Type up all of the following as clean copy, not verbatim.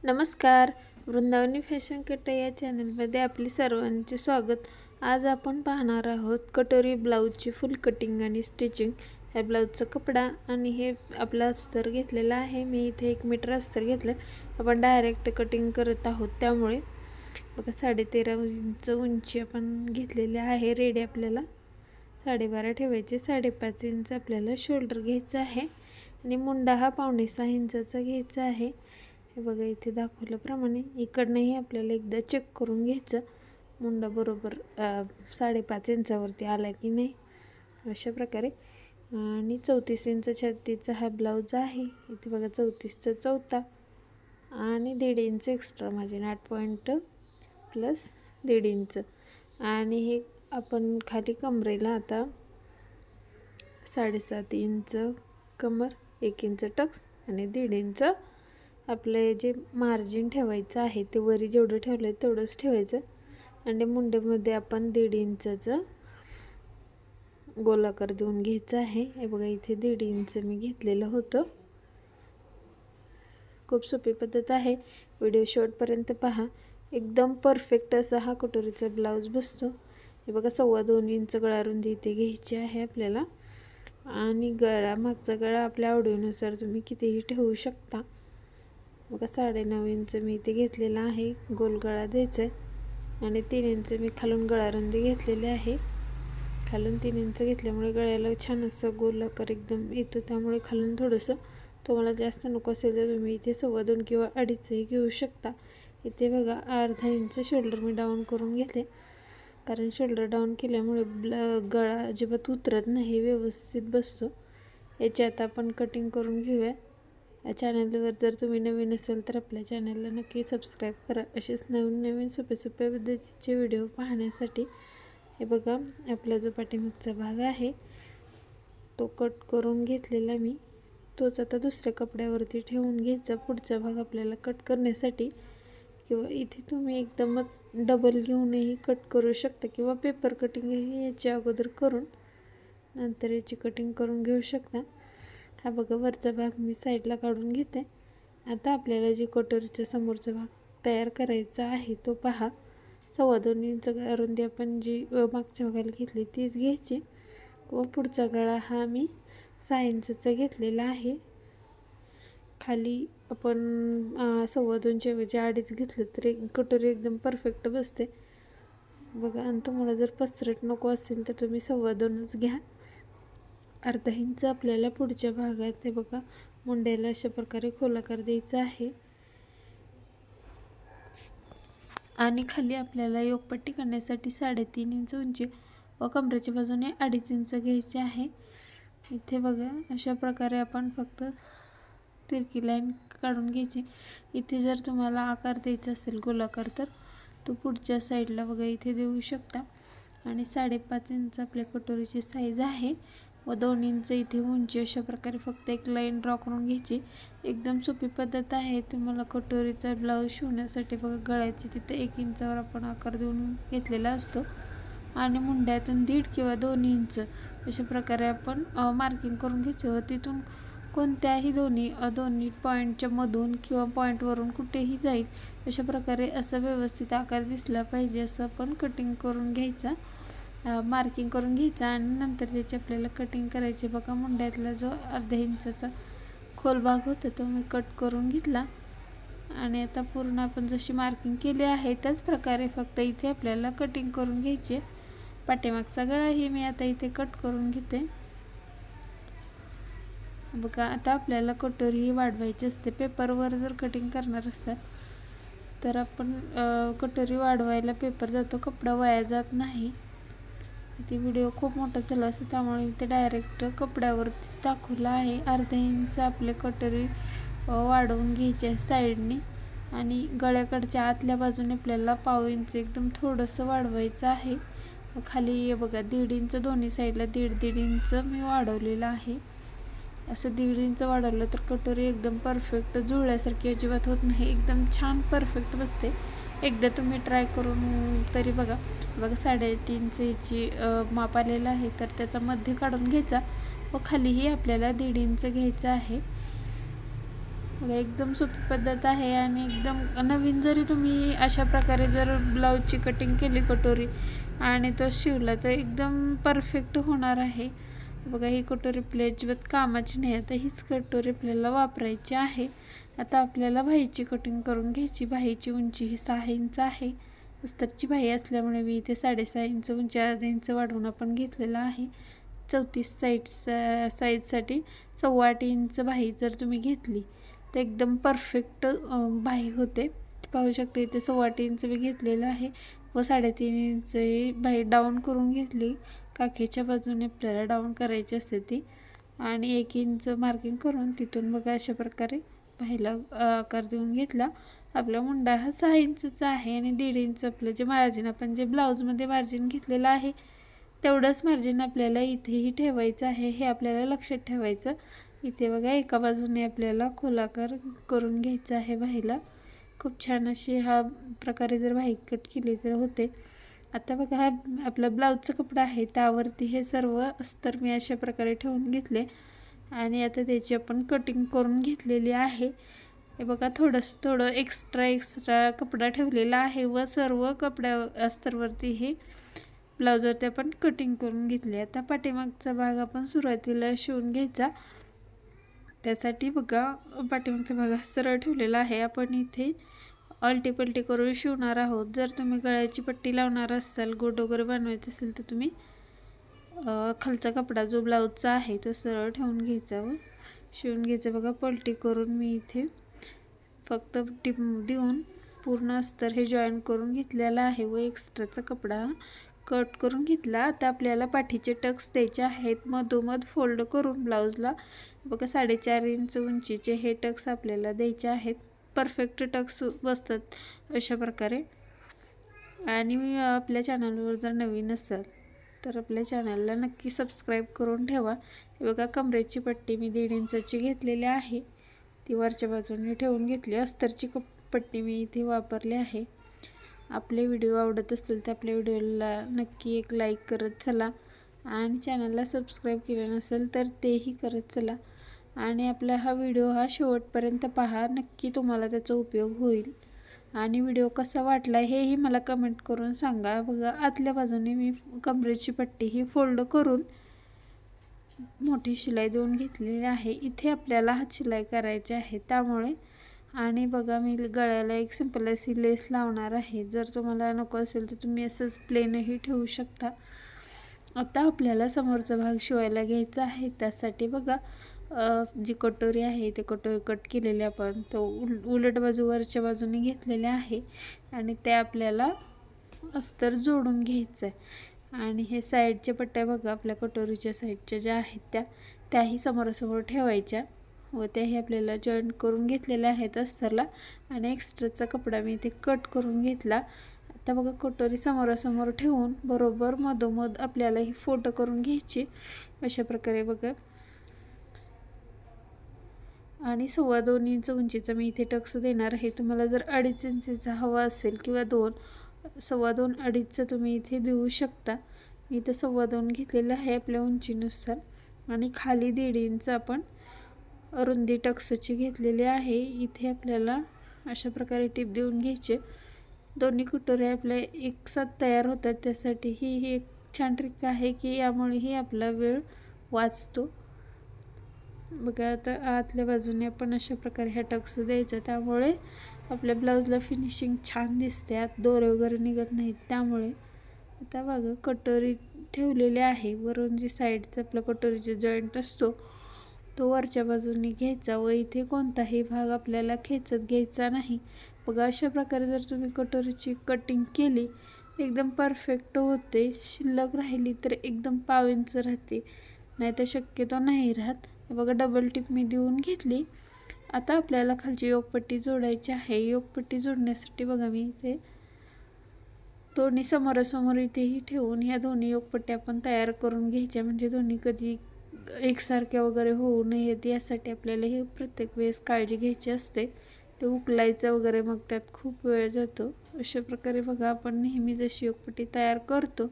नमस्कार, Vrindavani fashion kit या चॅनलमध्ये आपले सर्वांचे स्वागत। आज आपण पाहणार आहोत कटोरी ब्लाऊजची फुल कटिंग आणि स्टिचिंग। ह्या ब्लाऊजचा कपडा आणि हे आपला अस्तर घेतलेला आहे। मी इथे 1 मीटर अस्तर घेतलं। आपण डायरेक्ट कटिंग करत आहोत, त्यामुळे बघा 13.5 इंच उंची आपण घेतलेली आहे। रेडी आपल्याला 12.5 ठेवायचे। 5.5 इंच आपल्याला शोल्डर घ्यायचा आहे आणि मुंडा हा 5.5 इंचाचा घ्यायचा आहे। हे बघा इथे दाखवल्याप्रमाणे इकडनंही आपल्याला एकदा चेक करून घ्यायचं, मुंडा बरोबर 5.5 इंचावरती आला की नाही, अशा प्रकारे। आणि 34 इंच छातीचा हा ब्लाऊज आहे। इथे बघा 34चा चौथा आणि 1.5 inch extra margin, 8 point plus 1.5 inch. आणि हे आपण खाली कमरेला आता 7.5 इंच कमर, 1 इंच टक्स आणि 1.5 इंच आपले जे मार्जिन ठेवायचं आहे ते वरी जेवढं ठेवलंय तेवढंच ठेवायचं। आणि मुंड्यामध्ये आपण 1.5 इंचाचा गोलाकार देऊन घ्यायचा आहे। हे बघा इथे 1.5 इंच मी घेतलेलं होतं। खूप सोपी पद्धत आहे, व्हिडिओ शेवटपर्यंत पहा। एकदम परफेक्ट असा हा कटोरीचा ब्लाऊज बसतो। हे बघा 2.25 इंच गळा रुंदी इथे घ्यायची आहे आपल्याला। आणि गळा, मागचा गळा आपल्या आवडीनुसार तुम्ही कितीही ठेवू शकता। बघा 9.5 इंच मी इथे घेतलेला आहे, गोल गळा द्यायचा आहे। आणि 3 इंच मी खालून गळा रुंदी घेतलेली आहे। खालून 3 इंच घेतल्यामुळे गळ्याला छान असं गोल आकार एकदम येतो, त्यामुळे खालून थोडंसं, तुम्हाला जास्त नको असेल तर तुम्ही इथे 2.25 किंवा 2.5 घेऊ शकता। इथे बघा अर्धा इंच शोल्डर मी डाऊन करून घेते, कारण शोल्डर डाऊन केल्यामुळे गळा अजिबात उतरत नाही, व्यवस्थित बसतो। याची आता आपण कटिंग करून घेऊया। या चॅनलवर जर तुम्ही नवीन असाल तर आपल्या चॅनलला नक्की सबस्क्राईब करा, असेच नवीन सोपे पद्धतीचे व्हिडिओ पाहण्यासाठी। हे बघा आपला जो पाठीमागचा भाग आहे तो कट करून घेतलेला मी, तोच आता दुसऱ्या कपड्यावरती ठेवून घ्यायचा पुढचा भाग आपल्याला कट करण्यासाठी। किंवा इथे तुम्ही एकदमच डबल घेऊनही कट करू शकता, किंवा पेपर कटिंग ही याच्या अगोदर करून नंतर याची कटिंग करून घेऊ शकता। हा बघा वरचा भाग मी साईडला काढून घेते। आता आपल्याला जी कटोरीचा समोरचा भाग तयार करायचा आहे तो पहा। 2.25 इंच गळा रुंदी आपण जी मागच्या भागाला घेतली तीच घ्यायची, व पुढचा गळा हा मी 6 इंचचा घेतलेला आहे। खाली आपण 2.25 च्या ऐवजी 2.5 घेतलं तर कटोरी एकदम परफेक्ट बसते बघा। आणि तुम्हाला जर पसरट नको असेल तर तुम्ही 2.25च घ्या। अर्धा इंच आपल्याला पुढच्या भागात हे बघा मुंड्याला अशा प्रकारे खोलाकार द्यायचा आहे। आणि खाली आपल्याला योगपट्टी करण्यासाठी 3.5 इंच उंची व कमरेच्या बाजूने 2.5 इंच घ्यायचे आहे। इथे बघा अशा प्रकारे आपण फक्त तिरकी लाईन काढून घ्यायची। इथे जर तुम्हाला आकार द्यायचा असेल गोलाकार तर तो पुढच्या साईडला बघा इथे देऊ शकता। आणि 5.5 इंच आपल्या कटोरीची साईज आहे व 2 इंच इथे उंची, अशा प्रकारे फक्त एक लाईन ड्रॉ करून घ्यायची। एकदम सोपी पद्धत आहे तुम्हाला कटोरीचा ब्लाऊज शिवण्यासाठी। बघा गळ्याची तिथे 1 इंचावर आपण आकार देऊन घेतलेला असतो आणि मुंड्यातून 1.5 किंवा 2 इंच अशा प्रकारे आपण मार्किंग करून घ्यायचं। व तिथून कोणत्याही दोन्ही पॉईंटच्या मधून किंवा पॉईंटवरून कुठेही जाईल अशा प्रकारे असा व्यवस्थित आकार दिसला पाहिजे असं आपण कटिंग करून घ्यायचा, मार्किंग करून घ्यायचा। आणि नंतर त्याची आपल्याला कटिंग करायची। बघा मुंड्यातला जो अर्ध्या इंचाचा खोल भाग होता तो मी कट करून घेतला। आणि आता पूर्ण आपण जशी मार्किंग केली आहे त्याच प्रकारे फक्त इथे आपल्याला कटिंग करून घ्यायची। पाठीमागचा गळाही मी आता इथे कट करून घेते। बघा आता आपल्याला कटोरी वाढवायची असते। पेपरवर जर कटिंग करणार असाल तर आपण कटोरी वाढवायला पेपर जातो, कपडा वाया जात नाही। इथे व्हिडिओ खूप मोठा झाला असं, त्यामुळे इथे डायरेक्ट कपड्यावरतीच दाखवला आहे। अर्धा इंच आपले कटोरी वाढवून घ्यायची आहे साईडने, आणि गळ्याकडच्या आतल्या बाजूने आपल्याला 1.5 इंच एकदम थोडंसं वाढवायचं आहे। खाली बघा 1.5 इंच दोन्ही साईडला 1.5 इंच मी वाढवलेलं आहे। असं 1.5 इंच वाढवलं तर कटोरी एकदम परफेक्ट जुळल्यासारखी अजिबात होत नाही, एकदम छान परफेक्ट बसते। एकदा तुम्ही ट्राय करून तरी बघा। 8.5 इंच याची माप आलेलं आहे, तर त्याचा मध्य काढून घ्यायचा व खालीही आपल्याला 1.5 इंच घ्यायचा आहे। बघा एकदम सोपी पद्धत आहे आणि एकदम नवीन जरी तुम्ही अशा प्रकारे जर ब्लाऊजची कटिंग केली कटोरी आणि तो शिवला तर एकदम परफेक्ट होणार आहे। बघा ही कटोरी आपल्या अजिबात कामाची नाही, आता हीच कटोरी आपल्याला वापरायची आहे। आता आपल्याला बाहीची कटिंग करून घ्यायची। बाहीची उंची ही 6 इंच आहे। अस्तरची बाही असल्यामुळे मी इथे 6.5 इंच उंची अर्धा इंच वाढवून आपण घेतलेला आहे। 34 साईजसाठी 8.25 इंच बाही जर तुम्ही घेतली तर एकदम परफेक्ट बाही होते। पाहू शकता इथे 8.25 इंच मी घेतलेलं आहे व 3.5 इंच ही बाही डाऊन करून घेतली। काखेच्या बाजूने आपल्याला डाऊन करायची असते ती आणि 1 इंच मार्किंग करून तिथून बघा अशा प्रकारे बाहीला आकार देऊन घेतला। आपला मुंडा हा 6 इंचचा आहे आणि 1.5 इंच आपलं जे मार्जिन आपण जे ब्लाऊजमध्ये मार्जिन घेतलेलं आहे तेवढंच मार्जिन आपल्याला इथेही ठेवायचं आहे, हे आपल्याला लक्षात ठेवायचं। इथे बघा एका बाजूने आपल्याला खोलाकार करून घ्यायचा आहे बाहीला। खूप छान अशी हा प्रकारे जर बाही कट केली तर होते। आता बघा हा आपला ब्लाऊजचा कपडा आहे त्यावरती हे सर्व अस्तर मी अशा प्रकारे ठेवून घेतले आणि आता त्याची आपण कटिंग करून घेतलेली आहे। हे बघा थोडं एक्स्ट्रा कपडा ठेवलेला आहे व सर्व कपड्या अस्तरवरती हे ब्लाऊजवरती आपण कटिंग करून घेतले। आता पाठीमागचा भाग आपण सुरुवातीला शिवून घ्यायचा। त्यासाठी बघा पाठीमागचा भाग सरळ ठेवलेला आहे, आपण इथे आलटी पलटी करून शिवणार आहोत। जर तुम्ही गळ्याची पट्टी लावणार असाल, गोट वगैरे बनवायचं असेल तर तुम्ही खालचा कपडा जो ब्लाऊजचा आहे तो सरळ ठेवून घ्यायचा व शिवून घ्यायचा। बघा पलटी करून मी इथे फक्त टिप देऊन पूर्ण अस्तर हे जॉईन करून घेतलेला आहे व एक्स्ट्राचा कपडा कट करून घेतला। आता आपल्याला पाठीचे टक्स द्यायचे आहेत मधोमध फोल्ड करून ब्लाऊजला। बघा 4.5 इंच उंचीचे हे टक्स आपल्याला द्यायचे आहेत। परफेक्ट टक्स बसतात अशा प्रकारे। आणि आपल्या चॅनलवर जर नवीन असाल तर आपल्या चॅनलला नक्की सबस्क्राईब करून ठेवा। हे बघा कमरेची पट्टी मी 1.5 इंचाची घेतलेली आहे, ती वरच्या बाजूने ठेवून घेतली। अस्तरची पट्टी मी इथे वापरली आहे। आपले व्हिडिओ आवडत असतील तर आपल्या व्हिडिओला नक्की एक लाईक करत चला आणि चॅनलला सबस्क्राईब केलं नसेल तर तेही करत चला आणि आपला हा व्हिडिओ हा शेवटपर्यंत पहा, नक्की तुम्हाला त्याचा उपयोग होईल। आणि व्हिडिओ कसा वाटला हेही मला कमेंट करून सांगा। बघा आतल्या बाजूने मी कमरेची पट्टी ही फोल्ड करून मोठी शिलाई देऊन घेतलेली आहे। इथे आपल्याला हात शिलाई करायची आहे त्यामुळे आणि बघा मी गळ्याला एक सिंपल अशी लेस लावणार आहे। जर तुम्हाला नको असेल तर तुम्ही असंच प्लेनही ठेवू शकता। आता आपल्याला समोरचा भाग शिवायला घ्यायचा आहे। त्यासाठी बघा जी कटोरी आहे ते कटोरी कट केलेली आपण तो उलट बाजूवरच्या बाजूने घेतलेले आहे आणि ते आपल्याला अस्तर जोडून घ्यायचं आहे। आणि हे साईडच्या पट्ट्या बघा आपल्या कटोरीच्या साईडच्या ज्या आहेत त्याही समोरासमोर ठेवायच्या व त्याही आपल्याला जॉईंट करून घेतलेल्या आहेत अस्तरला आणि एक्स्ट्राचा कपडा मी इथे कट करून घेतला। आता बघा कटोरी समोरासमोर ठेवून बरोबर मधोमध आपल्याला ही फोल्ड करून घ्यायची अशा प्रकारे बघा। आणि 2.25 इंच उंचीचा मी इथे टक्स देणार आहे। तुम्हाला जर 2.5 इंचचा हवा असेल किंवा 2, 2.25, 2.5चा तुम्ही इथे देऊ शकता। मी इथे 2.25 घेतलेला आहे आपल्या उंचीनुसार आणि खाली 1.5 इंच आपण रुंदी टक्सची घेतलेली आहे। इथे आपल्याला अशा प्रकारे टिप देऊन घ्यायचे। दोन्ही कटोऱ्या आपल्या एकसाथ तयार होतात, त्यासाठी ही एक छान ट्रिक आहे की यामुळेही आपला वेळ वाचतो। बघा आता आतल्या बाजूने आपण अशा प्रकारे ह्या टक्स द्यायचा, त्यामुळे आपल्या ब्लाऊजला फिनिशिंग छान दिसते, आत दोरे वगैरे निघत नाहीत त्यामुळे। आता बघा कटोरी ठेवलेली आहे, वरून जी साईडचा आपला कटोरीचा जॉईंट असतो तो वरच्या बाजूने घ्यायचा व इथे कोणताही भाग आपल्याला खेचत घ्यायचा नाही। बघा अशा प्रकारे जर तुम्ही कटोरीची कटिंग केली एकदम परफेक्ट होते। शिल्लक राहिली तर एकदम 1/2 इंच राहते, नाही तर शक्यतो नाही राहत। बघा डबल टिप मी देऊन घेतली। आता आपल्याला खालची योकपट्टी जोडायची आहे। योकपट्टी जोडण्यासाठी बघा मी इथे दोन्ही समोरासमोर इथेही ठेवून ह्या दोन्ही योकपट्ट्या आपण तयार करून घ्यायच्या, म्हणजे दोन्ही कधी एकसारख्या वगैरे होऊ नयेत यासाठी आपल्याला हे प्रत्येक वेळेस काळजी घ्यायची असते। ते उकलायचं वगैरे मग त्यात खूप वेळ जातो। अशा प्रकारे बघा आपण नेहमी जशी योकपट्टी तयार करतो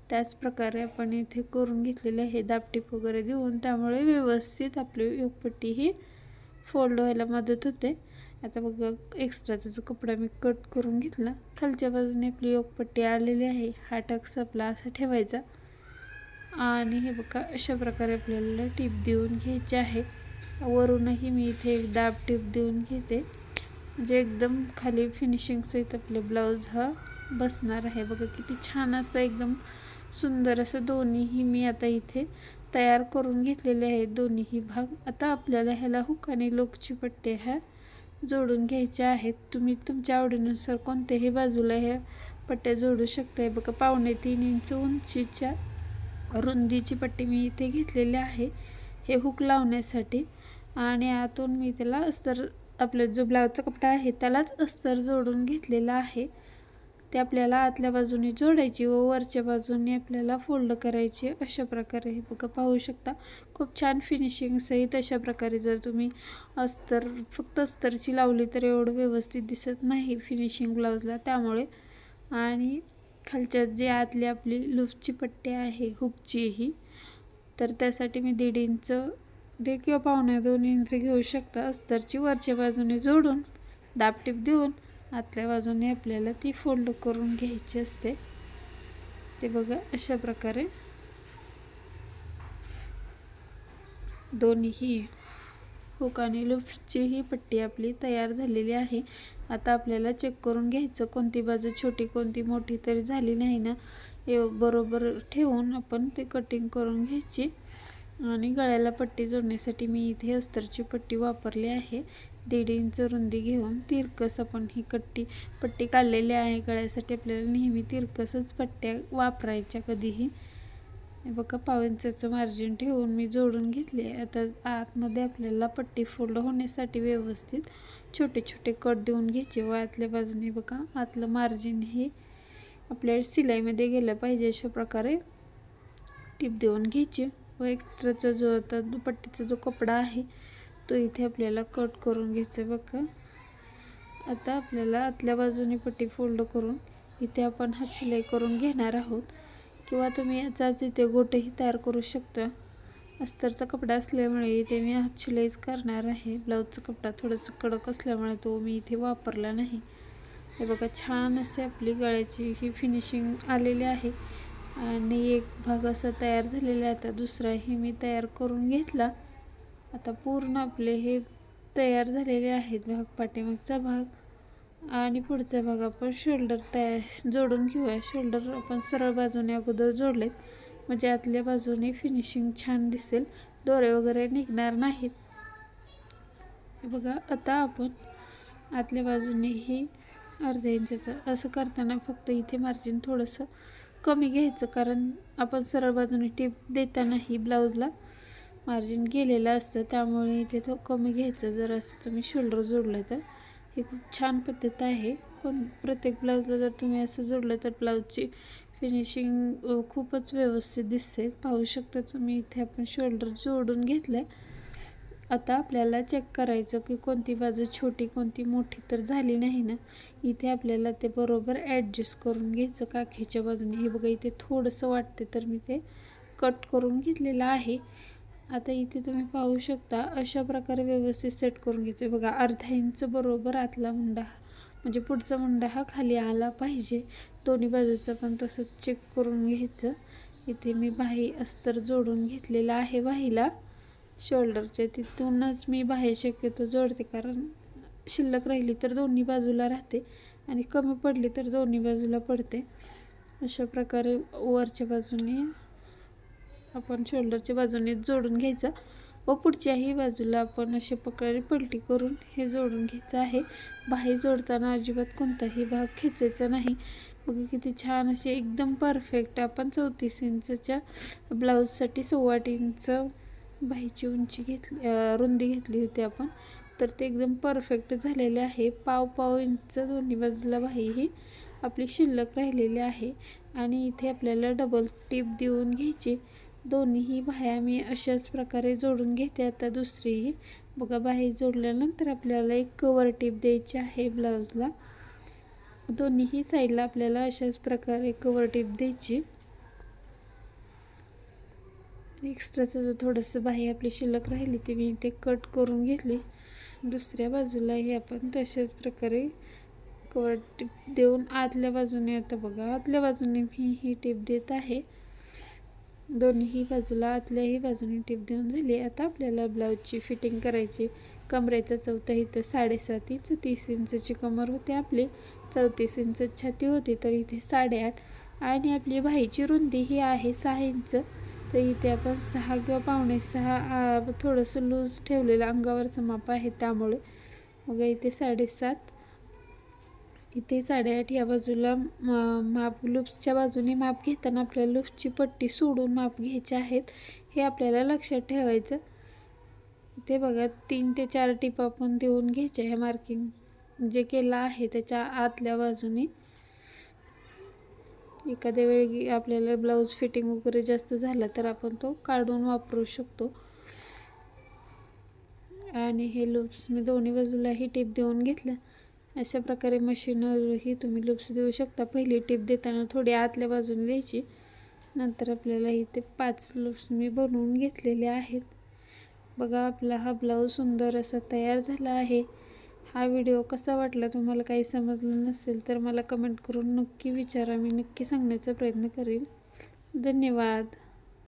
त्याच प्रकारे आपण इथे करून घेतलेले आहे दाबटीप वगैरे देऊन, त्यामुळे व्यवस्थित आपली योकपट्टी ही फोल्ड व्हायला मदत होते. आता बघा एक्स्ट्राचा जो कपडा मी कट करून घेतला, खालच्या बाजूने आपली योगपट्टी आलेली आहे. हा टक्स आपला असा ठेवायचा आणि हे बघा अशा प्रकारे आपल्याला टीप देऊन घ्यायची आहे. वरूनही मी इथे एक दाब टीप देऊन घेते, म्हणजे एकदम खाली फिनिशिंग सहित आपले ब्लाऊज हा बसणार आहे. बघा किती छान असं एकदम सुंदर असं दोन्हीही मी आता इथे तयार करून घेतलेले आहेत दोन्हीही भाग. आता आपल्याला ह्याला हुक आणि लोकची पट्टी ह्या जोडून घ्यायच्या आहेत. तुम्ही तुमच्या आवडीनुसार कोणत्याही बाजूला ह्या पट्ट्या जोडू शकता. बघा 2.5 इंच उंचीच्या रुंदीची पट्टी मी इथे घेतलेली आहे हे हुक लावण्यासाठी. आणि आतून मी त्याला अस्तर, आपला जो ब्लाऊजचा कपडा आहे त्यालाच अस्तर जोडून घेतलेला आहे. ते आपल्याला आतल्या बाजूने जोडायची व वरच्या बाजूने आपल्याला फोल्ड करायची. अशा प्रकारे हे बघा पाहू शकता, खूप छान फिनिशिंग सहित अशा प्रकारे. जर तुम्ही अस्तर फक्त अस्तरची लावली तर एवढं व्यवस्थित दिसत नाही फिनिशिंग ब्लाऊजला, त्यामुळे. आणि खालच्या जे आतली आपली लूजची पट्टी आहे हुकची ही, तर त्यासाठी मी 1.5 किंवा 1.25 इंच घेऊ शकता. अस्तरची वरच्या बाजूने जोडून दाबटीप देऊन आतल्या बाजूने आपल्याला ती फोल्ड करून घ्यायची असते. ते बघा अशा प्रकारे दोन्हीही हुक आणि लूप्सची ही पट्टी आपली तयार झालेली आहे. आता आपल्याला चेक करून घ्यायचं कोणती बाजू छोटी कोणती मोठी तरी झाली नाही ना, हे बरोबर ठेवून आपण ते कटिंग करून घ्यायची. आणि गळ्याला पट्टी जोडण्यासाठी मी इथे अस्तरची पट्टी वापरली आहे. 1.5 इंच रुंदी घेऊन तिरकस आपण ही पट्टी काढलेली आहे. गळ्यासाठी आपल्याला नेहमी तिरकसच पट्ट्या वापरायच्या कधीही. हे बघा 1.5 इंचाचं मार्जिन ठेवून मी जोडून घेतले. आता आतमध्ये आपल्याला पट्टी फोल्ड होण्यासाठी व्यवस्थित छोटे छोटे कट देऊन घ्यायचे व आतल्या बाजूने बघा आतलं मार्जिन हे आपल्या शिलाईमध्ये गेलं पाहिजे अशा प्रकारे टीप देऊन घ्यायची. व एक्स्ट्राचा जो आता पट्टीचा जो कपडा आहे तो इथे आपल्याला कट करून घ्यायचा. बघा आता आपल्याला आतल्या बाजूने पट्टी फोल्ड करून इथे आपण हात शिलाई करून घेणार आहोत, किंवा तुम्ही याचाच इथे गोटही तयार करू शकता. अस्तरचा कपडा असल्यामुळे इथे मी हात शिलाईच करणार आहे. ब्लाऊजचा कपडा थोडंसं कडक असल्यामुळे तो मी इथे वापरला नाही. हे बघा छान असे आपली गळ्याची ही फिनिशिंग आलेली आहे. आणि एक भाग असा तयार झालेला आहे. आता दुसराही मी तयार करून घेतला. आता पूर्ण आपले हे तयार झालेले आहेत भाग, पाठीमागचा भाग आणि पुढचा भाग आपण शोल्डर जोडून घेऊया. शोल्डर आपण सरळ बाजूने अगोदर जोडलेत, म्हणजे आतल्या बाजूने फिनिशिंग छान दिसेल, दोरे वगैरे निघणार नाहीत. हे बघा आता आपण आतल्या बाजूने ही 1/2 इंचाचं असं करताना फक्त इथे मार्जिन थोडंसं कमी घ्यायचं, कारण आपण सरळ बाजूने टीप देतानाही ब्लाऊजला मार्जिन गेलेलं असतं, त्यामुळे इथे तो कमी घ्यायचं. जर असं तुम्ही शोल्डर जोडलं तर ही खूप छान पद्धत आहे. प्रत्येक ब्लाऊजला जर तुम्ही असं जोडलं तर ब्लाऊजची फिनिशिंग खूपच व्यवस्थित दिसते. पाहू शकता तुम्ही इथे आपण शोल्डर जोडून घेतलं. आता आपल्याला चेक करायचं की कोणती बाजू छोटी कोणती मोठी तर झाली नाही ना. इथे आपल्याला ते बरोबर ॲडजस्ट करून घ्यायचं काखेच्या बाजूने. हे बघा इथे थोडंसं वाटते तर मी ते कट करून घेतलेलं आहे. आता इथे तुम्ही पाहू शकता अशा प्रकारे व्यवस्थित सेट करून घ्यायचं. बघा 1/2 इंच बरोबर आतला मुंडा म्हणजे पुढचा मुंडा हा खाली आला पाहिजे. दोन्ही बाजूचं पण तसंच चेक करून घ्यायचं. इथे मी बाही अस्तर जोडून घेतलेला आहे बाहीला शोल्डरच्या, तिथूनच मी बाही शक्यतो जोडते, कारण शिल्लक राहिली तर दोन्ही बाजूला राहते आणि कमी पडली तर दोन्ही बाजूला पडते. अशा प्रकारे वरच्या बाजूने आपण शोल्डरच्या बाजूने जोडून घ्यायचं व पुढच्याही बाजूला आपण अशा प्रकारे पलटी करून हे जोडून घ्यायचं आहे. बाही जोडताना अजिबात कोणताही भाग खेचायचा नाही. बघा किती छान असे एकदम परफेक्ट आपण 34 इंचच्या ब्लाऊजसाठी 1.25 इंच बाहीची रुंदी घेतली होती आपण, तर ते एकदम परफेक्ट झालेले आहे. 1.5 इंच दोन्ही बाजूला बाही ही आपली शिल्लक राहिलेली आहे. आणि इथे आपल्याला डबल टीप देऊन घ्यायची. दोन्हीही बाह्या मी अशाच प्रकारे जोडून घेते. आता दुसरीही बघा बाही जोडल्यानंतर आपल्याला एक कवर टीप द्यायची आहे ब्लाऊजला. दोन्हीही साईडला आपल्याला अशाच प्रकारे कवर टीप द्यायची. एक्स्ट्राचं जो थोडंसं बाही आपली शिल्लक राहिली ती मी इथे कट करून घेतली. दुसऱ्या बाजूलाही आपण तशाच प्रकारे कवर टिप देऊन आतल्या बाजूने, आता बघा आतल्या बाजूने मी ही टिप देत आहे, दोन्ही बाजूला आतल्याही बाजूने टिप देऊन झाली. आता आपल्याला ब्लाऊजची फिटिंग करायची. कमरेचा चौथा इथं 7.5 इंच, 30 इंचची कमर होते आपली, 34 इंच छाती होती, तर इथे 8.5 आणि आपली बाहीची रुंदी ही आहे 6 इंच, तर इथे आपण 6 किंवा 5.5 थोडंसं लूज ठेवलेलं अंगावरचं माप आहे त्यामुळे. मग इथे 7.5, इथे 8.5 या बाजूला माप, लूप्सच्या बाजूने माप घेताना आपल्याला लूप्सची पट्टी सोडून माप घ्यायचे आहेत, हे आपल्याला लक्षात ठेवायचं. इथे बघा 3 ते 4 टिप आपण देऊन घ्यायच्या. हे मार्किंग जे केलं आहे त्याच्या आतल्या बाजूने. एखाद्या वेळी आपल्याला ब्लाऊज फिटिंग वगैरे जास्त झाला तर आपण तो काढून वापरू शकतो. आणि हे लूप्स मी दोन्ही बाजूलाही टिप देऊन घेतलं. अशा प्रकारे मशीनवरही तुम्ही लूप्स देऊ शकता. पहिली टिप देताना थोडी आतल्या बाजूने द्यायची, नंतर आपल्याला इथे 5 लूप्स मी बनवून घेतलेले आहेत. बघा आपला हा ब्लाऊज सुंदर असा तयार झाला आहे. हा व्हिडिओ कसा वाटला, तुम्हाला काही समजलं नसेल तर मला कमेंट करून नक्की विचारा, मी नक्की सांगण्याचा प्रयत्न करेन. धन्यवाद.